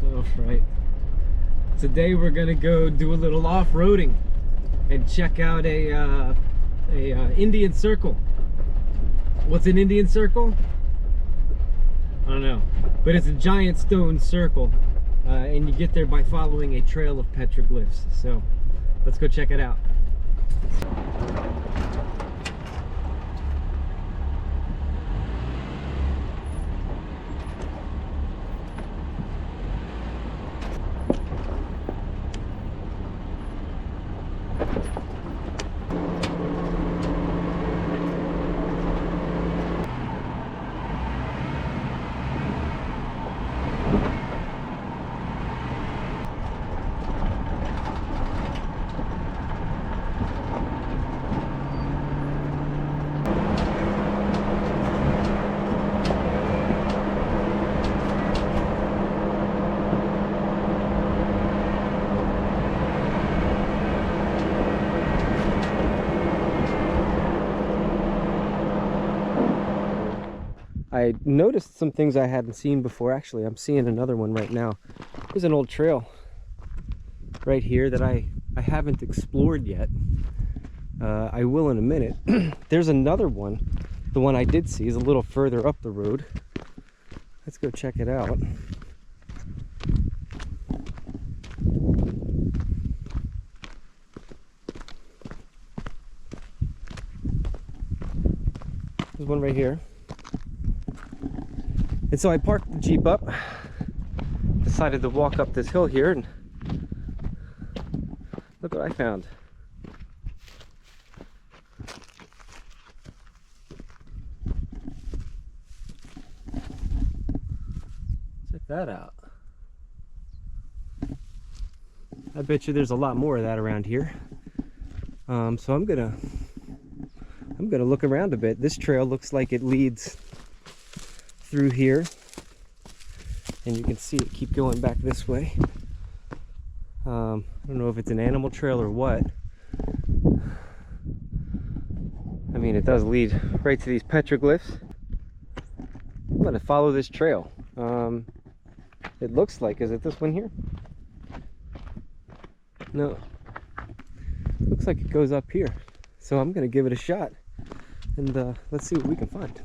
All right. Today we're gonna go do a little off-roading and check out a Indian circle. What's an Indian circle? I don't know, but it's a giant stone circle, and you get there by following a trail of petroglyphs. So let's go check it out. I noticed some things I hadn't seen before. Actually, I'm seeing another one right now. There's an old trail right here that I haven't explored yet. I will in a minute. There's another one. The one I did see is a little further up the road. Let's go check it out. There's one right here. And so I parked the Jeep up, decided to walk up this hill here, and look what I found. Check that out. I bet you there's a lot more of that around here. So I'm gonna look around a bit. This trail looks like it leads through here, and you can see it keep going back this way. I don't know if it's an animal trail or what. I mean, it does lead right to these petroglyphs. I'm gonna follow this trail. It looks like, is it this one here? No, looks like it goes up here. So I'm gonna give it a shot, and let's see what we can find.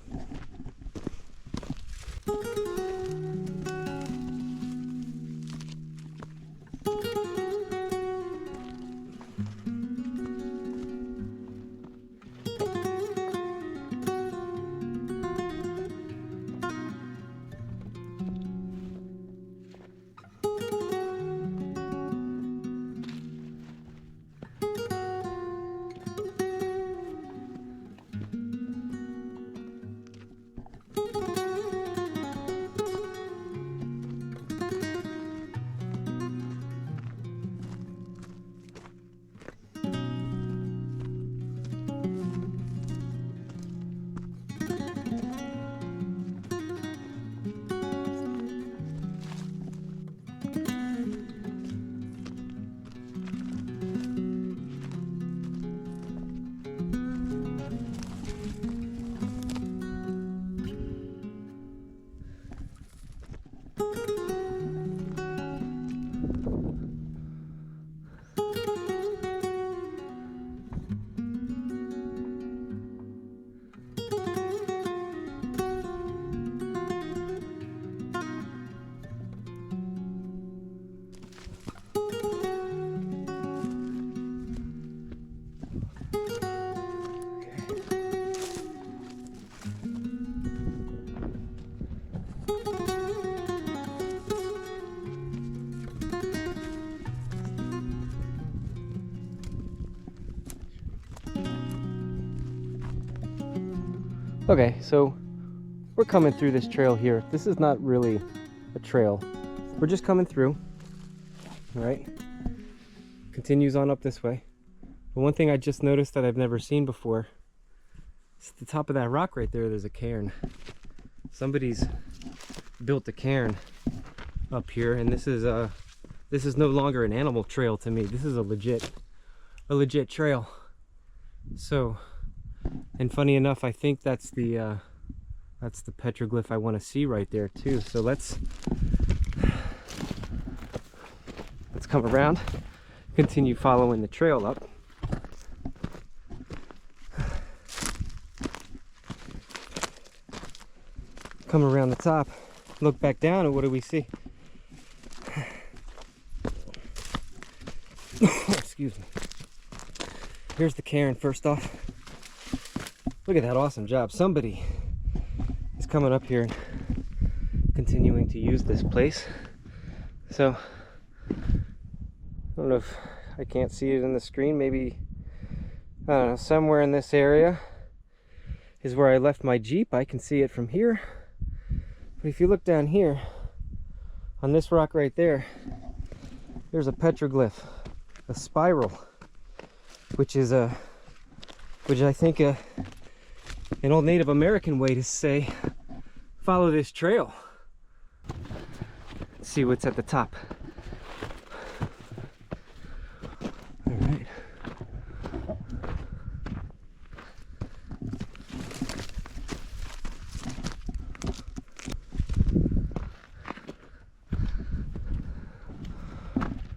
Okay, so we're coming through this trail here. This is not really a trail. We're just coming through, all right? Continues on up this way. But one thing I just noticed that I've never seen before is at the top of that rock right there, there's a cairn. Somebody's built a cairn up here, and this is no longer an animal trail to me. This is a legit trail. So, and funny enough, I think that's the petroglyph I want to see right there too. So let's come around, continue following the trail up. Come around the top, look back down, and what do we see? Excuse me. Here's the cairn first off. Look at that awesome job. Somebody is coming up here and continuing to use this place. So, I don't know if I can't see it in the screen. Maybe, I don't know, somewhere in this area is where I left my Jeep. I can see it from here. But if you look down here, on this rock right there, there's a petroglyph, a spiral, which I think an old Native American way to say, follow this trail. Let's see what's at the top. All right.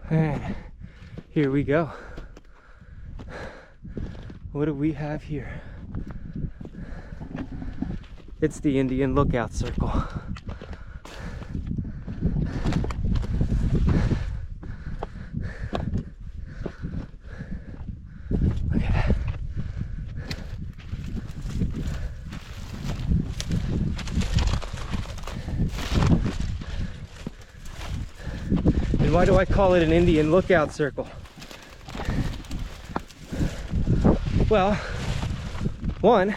And here we go. What do we have here? It's the Indian Lookout Circle. Look at that. And why do I call it an Indian Lookout Circle? Well, one,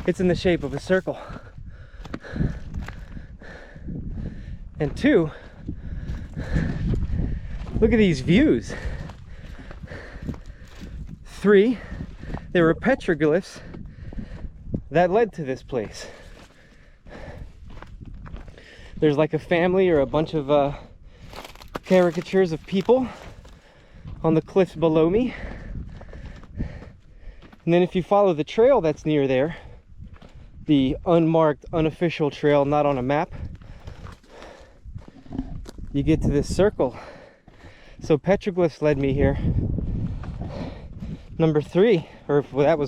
it's in the shape of a circle. And two, look at these views. Three, there were petroglyphs that led to this place. There's like a family or a bunch of caricatures of people on the cliffs below me. And then if you follow the trail that's near there, the unmarked, unofficial trail, not on a map, you get to this circle. So petroglyphs led me here. Number 3, or well,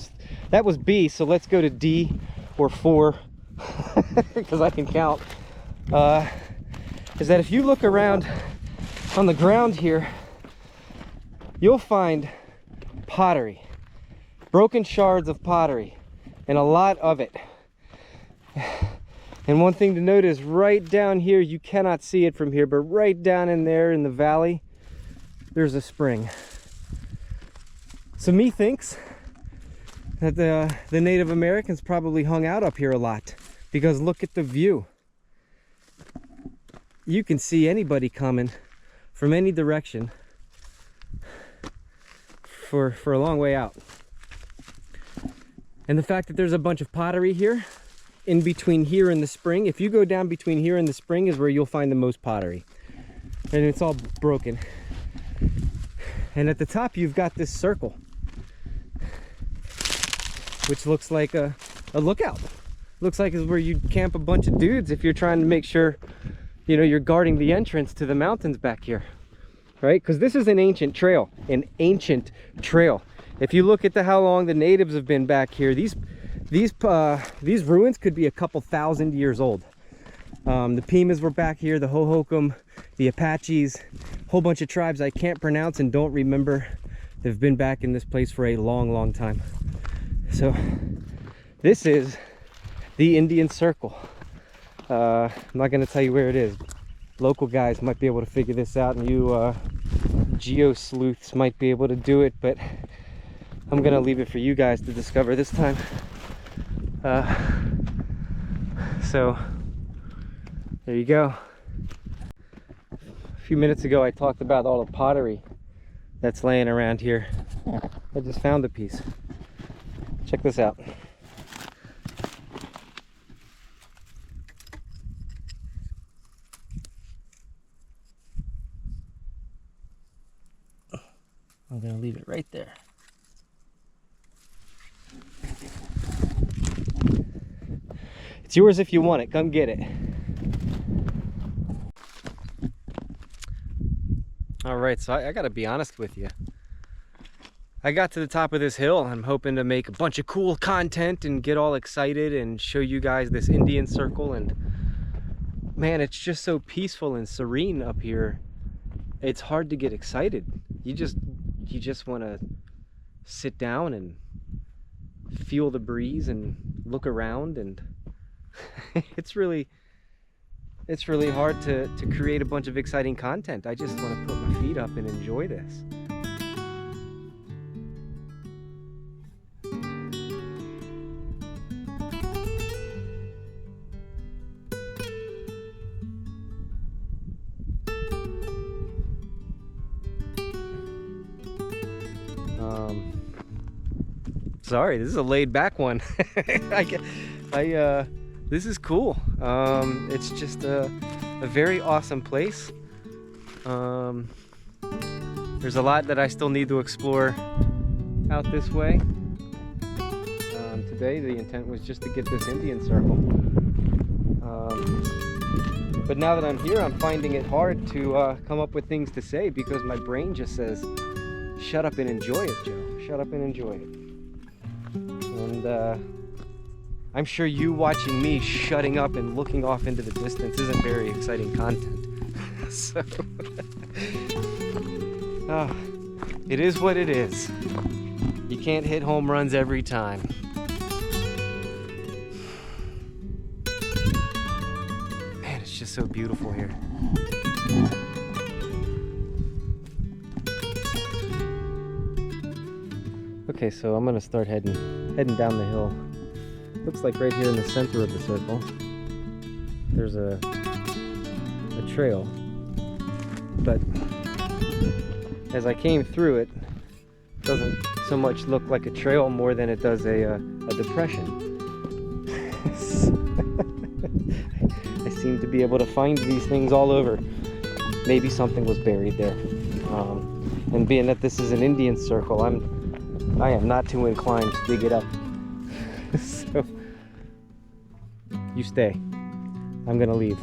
that was B, so let's go to D or 4, because I can count. Is that if you look around on the ground here, you'll find pottery. Broken shards of pottery, and a lot of it. And one thing to note is right down here, you cannot see it from here, but right down in there in the valley, there's a spring. So methinks that the Native Americans probably hung out up here a lot, because look at the view. You can see anybody coming from any direction for a long way out. And the fact that there's a bunch of pottery here, in between here and the spring, if you go down between here and the spring is where you'll find the most pottery. And it's all broken. And at the top you've got this circle, which looks like a lookout. Looks like is where you'd camp a bunch of dudes if you're trying to make sure, you know, you're guarding the entrance to the mountains back here. Right? Because this is an ancient trail. An ancient trail. If you look at how long the natives have been back here, these ruins could be a couple thousand years old. The Pimas were back here, the Hohokam, the Apaches, a whole bunch of tribes I can't pronounce and don't remember. They've been back in this place for a long, long time. So this is the Indian Circle. I'm not going to tell you where it is. Local guys might be able to figure this out, and you geo sleuths might be able to do it, but I'm gonna leave it for you guys to discover this time. So there you go. A few minutes ago I talked about all the pottery that's laying around here. I just found a piece. Check this out. I'm gonna leave it right there. It's yours if you want it. Come get it. All right, so I gotta be honest with you. I got to the top of this hill. I'm hoping to make a bunch of cool content and get all excited and show you guys this Indian circle. And man, it's just so peaceful and serene up here. It's hard to get excited. You just want to sit down and feel the breeze and look around, and it's really hard to create a bunch of exciting content. I just want to put my feet up and enjoy this. Sorry, this is a laid back one. This is cool. It's just a very awesome place. There's a lot that I still need to explore out this way. Today the intent was just to get this Indian circle. But now that I'm here, I'm finding it hard to come up with things to say because my brain just says, shut up and enjoy it, Joe. Shut up and enjoy it. And I'm sure you watching me shutting up and looking off into the distance isn't very exciting content. So, it is what it is. You can't hit home runs every time. Man, it's just so beautiful here. Okay, so I'm gonna start heading down the hill. Looks like right here in the center of the circle, there's a trail. But as I came through it, it doesn't so much look like a trail more than it does a depression. I seem to be able to find these things all over. Maybe something was buried there. And being that this is an Indian circle, I am not too inclined to dig it up. So, you stay. I'm gonna leave.